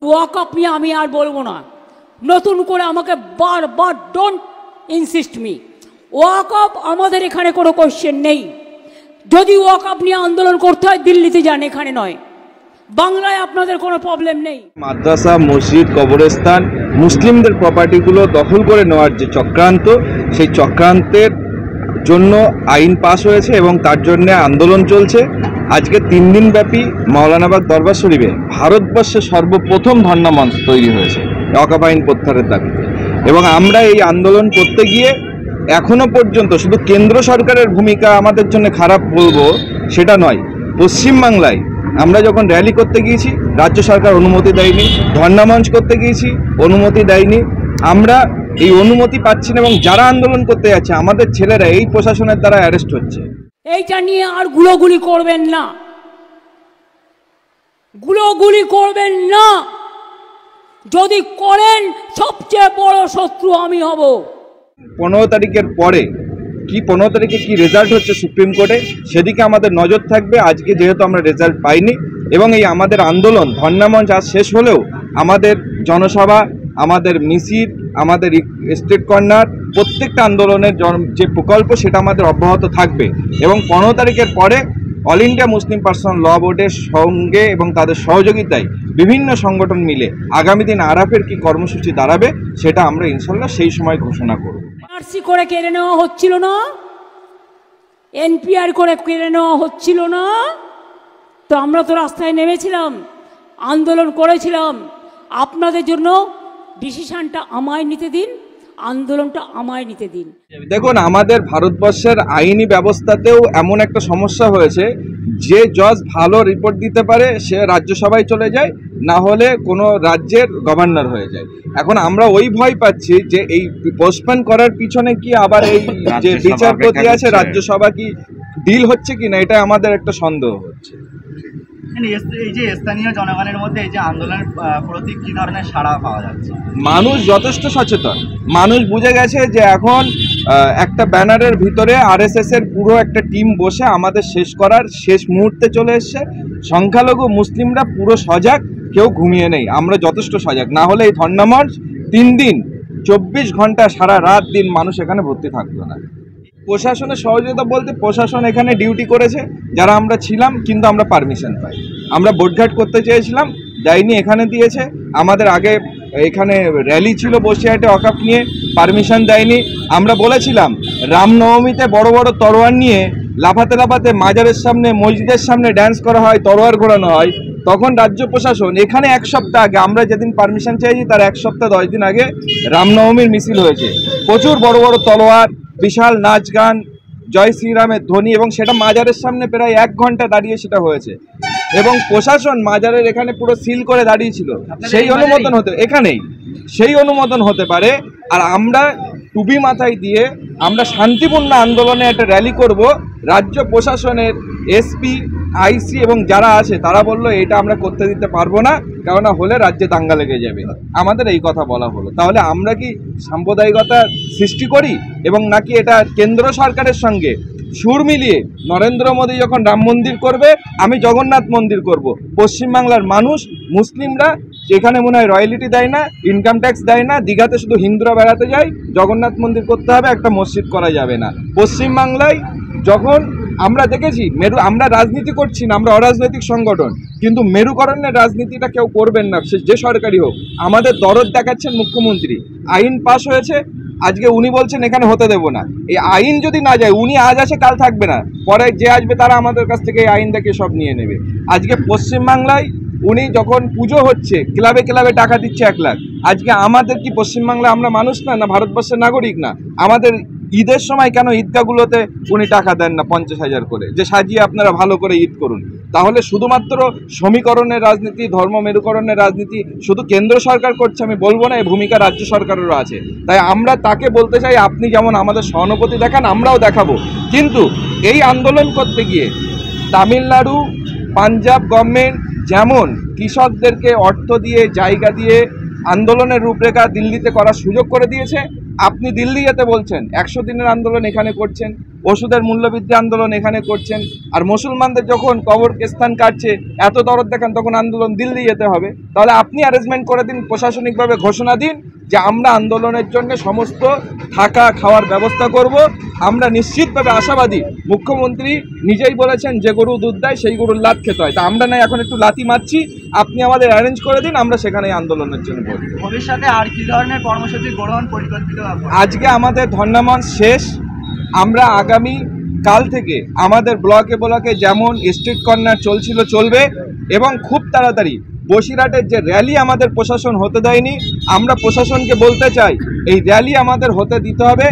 ওয়াকআপ নিয়ে আমি আর বলবো না, নতুন করে আমাকে বারবার ডোন্ট ইনসিস্ট মি। ওয়াকআপ আমাদের এখানে কোনো কোশ্চেন নেই। যদি ওয়াকআপ নিয়ে আন্দোলন করতে হয় দিল্লিতে যান, এখানে নয়। বাংলায় আপনাদের কোনো প্রবলেম নেই। মাদ্রাসা, মসজিদ, কবরস্থান, মুসলিমদের প্রপার্টিগুলো দখল করে নেওয়ার যে চক্রান্ত, সেই চক্রান্তের জন্য আইন পাস হয়েছে এবং তার জন্য আন্দোলন চলছে। আজকে 3 দিন ব্যাপী মৌলানাবাদ দরবার শরীফে ভারতবর্ষে সর্বপ্রথম ধর্ণা মঞ্চ তৈরি হয়েছে ওয়াকফ আইন প্রত্যাহারের দাবিতে। এবং আমরা এই আন্দোলন করতে গিয়ে এখনো পর্যন্ত শুধু কেন্দ্র সরকারের ভূমিকা আমাদের জন্য খারাপ বলবো সেটা নয়, পশ্চিমবাংলায় আমরা যখন র্যালি করতে গিয়েছি রাজ্য সরকার অনুমতি দেয়নি, ধর্ণা মঞ্চ করতে গিয়েছি অনুমতি দেয়নি, আমরা এই অনুমতি পাচ্ছি না। এবং যারা আন্দোলন করতে যাচ্ছে আমাদের ছেলেরা এই প্রশাসনের দ্বারা অ্যারেস্ট হচ্ছে। এইটা নিয়ে আর গুলোগুলি করবেন না, গুলোগুলি করবেন না। যদি করেন সবচেয়ে বড় শত্রু আমি হব। 15 তারিখের পরে কি 15 তারিখে কি রেজাল্ট হচ্ছে সুপ্রিম কোর্টে, সেদিকে আমাদের নজর থাকবে। আজকে যেহেতু আমরা রেজাল্ট পাইনি এবং এই আমাদের আন্দোলন ধর্ণা মঞ্চ আজ শেষ হলেও আমাদের জনসভা, আমাদের মিছিল, আমাদের স্ট্রিট কর্নার, প্রত্যেকটা আন্দোলনের যে প্রকল্প সেটা আমাদের অব্যাহত থাকবে। এবং 15 তারিখের পরে অল ইন্ডিয়া মুসলিম পার্সোনাল ল বোর্ডের সঙ্গে এবং তাদের সহযোগিতায় বিভিন্ন সংগঠন মিলে আগামী দিন আরাফের কি কর্মসূচি দাঁড়াবে সেটা আমরা ইনশাল্লাহ সেই সময় ঘোষণা করব। এনআরসি করে কেড়ে নেওয়া হচ্ছিল না, এনপিআর করে কেড়ে নেওয়া হচ্ছিল না, তো আমরা তো রাস্তায় নেমেছিলাম, আন্দোলন করেছিলাম। আপনাদের জন্য ডিসিশনটা আমায় নিতে দিন, আন্দোলনটা আমায় নিতে দিন। দেখুন, আমাদের ভারতবর্ষের আইনি ব্যবস্থাতেও এমন একটা সমস্যা হয়েছে, যে জজ ভালো রিপোর্ট দিতে পারে সে রাজ্যসভায় চলে যায়, না হলে কোনো রাজ্যের গভর্নর হয়ে যায়। এখন আমরা ওই ভয় পাচ্ছি যে এই পোস্টপোন করার পিছনে কি আবার এই যে বিচারপতি আছে রাজ্যসভা কি ডিল হচ্ছে কি না, এটা আমাদের একটা সন্দেহ হচ্ছে। এই যে স্থানীয় জনগণের মধ্যে এই যে আন্দোলনের প্রতি কি ধরনের সাড়া পাওয়া যাচ্ছে? মানুষ যথেষ্ট সচেতন, মানুষ বুঝে গেছে যে এখন একটা ব্যানারের ভিতরে আরএসএস এর পুরো একটা টিম বসে আমাদের শেষ করার শেষ মুহূর্তে চলে এসছে। সংখ্যালঘু মুসলিমরা পুরো সজাগ, কেউ ঘুমিয়ে নেই, আমরা যথেষ্ট সজাগ। না হলে এই ধর্ণা মঞ্চ 3 দিন 24 ঘন্টা সারা রাত দিন মানুষ এখানে ভর্তি থাকতো না। প্রশাসনের সহযোগিতা বলতে প্রশাসন এখানে ডিউটি করেছে, যারা আমরা ছিলাম, কিন্তু আমরা পারমিশন পাই। আমরা বোটঘাট করতে চেয়েছিলাম, যাইনি, এখানে দিয়েছে। আমাদের আগে এখানে র্যালি ছিল বসিরহাটে ওয়াকফ নিয়ে, পারমিশন দেয়নি। আমরা বলেছিলাম রামনবমীতে বড় বড় তরোয়ার নিয়ে লাফাতে লাফাতে মাজারের সামনে, মসজিদের সামনে ড্যান্স করা হয়, তরোয়ার ঘোরানো হয়, তখন রাজ্য প্রশাসন এখানে 1 সপ্তাহ আগে, আমরা যেদিন পারমিশন চাইছি তার 1 সপ্তাহ 10 দিন আগে রামনবমীর মিছিল হয়েছে। প্রচুর বড় বড় তলোয়ার, বিশাল নাচ গান, জয় শ্রীরামের ধ্বনি, এবং সেটা মাজারের সামনে প্রায় 1 ঘন্টা দাঁড়িয়ে সেটা হয়েছে। এবং প্রশাসন মাজারের এখানে পুরো সিল করে দাঁড়িয়েছিল। সেই অনুমোদন হতে এখানেই সেই অনুমোদন হতে পারে। আর আমরা টুপি মাথায় দিয়ে আমরা শান্তিপূর্ণ আন্দোলনে একটা র্যালি করব। রাজ্য প্রশাসনের এসপি, আইসি এবং যারা আছে তারা বললো এটা আমরা করতে দিতে পারবো না, কেননা হলে রাজ্যে দাঙ্গা লেগে যাবে। আমাদের এই কথা বলা হলো। তাহলে আমরা কি সাম্প্রদায়িকতা সৃষ্টি করি এবং নাকি এটা কেন্দ্র সরকারের সঙ্গে সুর মিলিয়ে নরেন্দ্র মোদী যখন রাম মন্দির করবে, আমি জগন্নাথ মন্দির করব। পশ্চিমবাংলার মানুষ, মুসলিমরা এখানে মনে হয় রয়্যালিটি দেয় না, ইনকাম ট্যাক্স দেয় না, দীঘাতে শুধু হিন্দুরা বেড়াতে যায়, জগন্নাথ মন্দির করতে হবে, একটা মসজিদ করা যাবে না। পশ্চিমবাংলায় যখন আমরা দেখেছি আমরা রাজনীতি করছি না, আমরা অরাজনৈতিক সংগঠন, কিন্তু মেরুকরণের রাজনীতিটা কেউ করবেন না, সে যে সরকারি হোক। আমাদের দরদ দেখাচ্ছেন মুখ্যমন্ত্রী, আইন পাস হয়েছে, আজকে উনি বলছেন এখানে হতে দেব না। এই আইন যদি না যায়, উনি আজ আসে কাল থাকবে না, পরে যে আসবে তারা আমাদের কাছ থেকে এই আইন দেখে সব নিয়ে নেবে। আজকে পশ্চিমবাংলায় উনি যখন পুজো হচ্ছে ক্লাবে ক্লাবে টাকা দিচ্ছে 1 লাখ। আজকে আমাদের কি পশ্চিমবাংলায় আমরা মানুষ না, না ভারতবর্ষের নাগরিক না? আমাদের ঈদের সময় কেন ঈদগাহগুলোতে উনি টাকা দেন না 50,000 করে, যে সাজিয়ে আপনারা ভালো করে ঈদ করুন? তাহলে শুধুমাত্র সমীকরণের রাজনীতি, ধর্ম মেরুকরণের রাজনীতি শুধু কেন্দ্র সরকার করছে আমি বলবো না, এই ভূমিকা রাজ্য সরকারেরও আছে। তাই আমরা তাকে বলতে চাই, আপনি যেমন আমাদের সহানুভূতি দেখান, আমরাও দেখাবো। কিন্তু এই আন্দোলন করতে গিয়ে তামিলনাড়ু, পাঞ্জাব গভর্নমেন্ট যেমন কৃষকদেরকে অর্থ দিয়ে, জায়গা দিয়ে আন্দোলনের রূপরেখা দিল্লিতে করার সুযোগ করে দিয়েছে, আপনি দিল্লি যেতে বলছেন, 100 দিনের আন্দোলন এখানে করছেন, ওষুধের মূল্যবৃদ্ধি আন্দোলন এখানে করছেন, আর মুসলমানদের যখন কবর স্থান কাটছে এত দরদ দেখান তখন আন্দোলন দিল্লি যেতে হবে। তাহলে আপনি অ্যারেঞ্জমেন্ট করে দিন, প্রশাসনিকভাবে ঘোষণা দিন যে আমরা আন্দোলনের জন্য সমস্ত থাকা খাওয়ার ব্যবস্থা করব। আমরা নিশ্চিতভাবে আশাবাদী, মুখ্যমন্ত্রী নিজেই বলেছেন যে গরু দুধ দেয় সেই গরুর লাত খেতে হয়, তা আমরা না এখন একটু লাথি মারছি, আপনি আমাদের অ্যারেঞ্জ করে দিন, আমরা সেখানে আন্দোলনের জন্য বলব। ভবিষ্যতে আর কি ধরনের কর্মসূচি গ্রহণ পরিকল্পিত? আজকে আমাদের ধর্নামঞ্চ শেষ, আমরা আগামী কাল থেকে আমাদের ব্লকে ব্লকে যেমন স্ট্রিট কর্নার চলছিল চলবে, এবং খুব তাড়াতাড়ি বসিরহাটের যে র্যালি আমাদের প্রশাসন হতে দেয়নি, আমরা প্রশাসনকে বলতে চাই এই র্যালি আমাদের হতে দিতে হবে।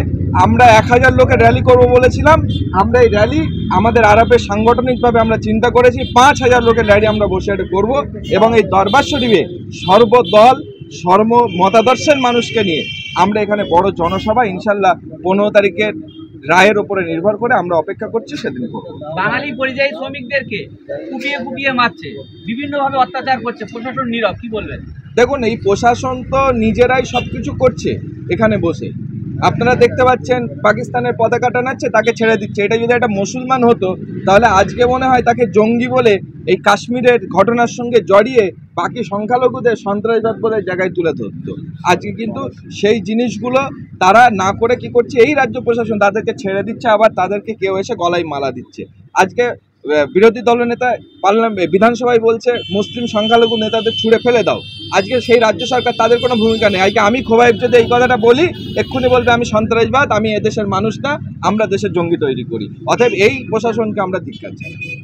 আমরা 1000 লোকের র্যালি করব বলেছিলাম, আমরা এই র্যালি আমাদের আরবে সাংগঠনিকভাবে আমরা চিন্তা করেছি 5000 লোকের র্যালি আমরা বসিরহাটে করব, এবং এই দরবার শরীফে সর্বদল সর্ব মতাদর্শের মানুষকে নিয়ে আমরা এখানে বড় জনসভা ইনশাল্লাহ 15 তারিখের রায়ের উপরে নির্ভর করে আমরা অপেক্ষা করছি, সেদিন করব। বাঙালি পরিযায়ী শ্রমিকদেরকে কুপিয়ে কুপিয়ে মারছে, বিভিন্নভাবে অত্যাচার করছে, প্রশাসন নীরব, কি বলবেন? দেখুন, এই প্রশাসন তো নিজেরাই সবকিছু করছে এখানে বসে। আপনারা দেখতে পাচ্ছেন পাকিস্তানের পতাকা টানাচ্ছে, তাকে ছেড়ে দিচ্ছে। এটা যদি একটা মুসলমান হতো তাহলে আজকে মনে হয় তাকে জঙ্গি বলে এই কাশ্মীরের ঘটনার সঙ্গে জড়িয়ে বাকি সংখ্যালঘুদের সন্ত্রাসবাদ বলে জায়গায় তুলে ধরতো। আজকে কিন্তু সেই জিনিসগুলো তারা না করে কি করছে, এই রাজ্য প্রশাসন তাদেরকে ছেড়ে দিচ্ছে, আবার তাদেরকে কেউ এসে গলায় মালা দিচ্ছে। আজকে বিরোধী দলনেতা বিধানসভায় বলছে মুসলিম সংখ্যালঘু নেতাদের ছুঁড়ে ফেলে দাও। আজকে সেই রাজ্য সরকার, তাদের কোনো ভূমিকা নেই। আজকে আমি খোবাইব যদি এই কথাটা বলি, এক্ষুনি বলবে আমি সন্ত্রাসবাদ, আমি এদেশের মানুষ না, আমরা দেশের জঙ্গি তৈরি করি। অতএব এই প্রশাসনকে আমরা ধিক্কার জানাই।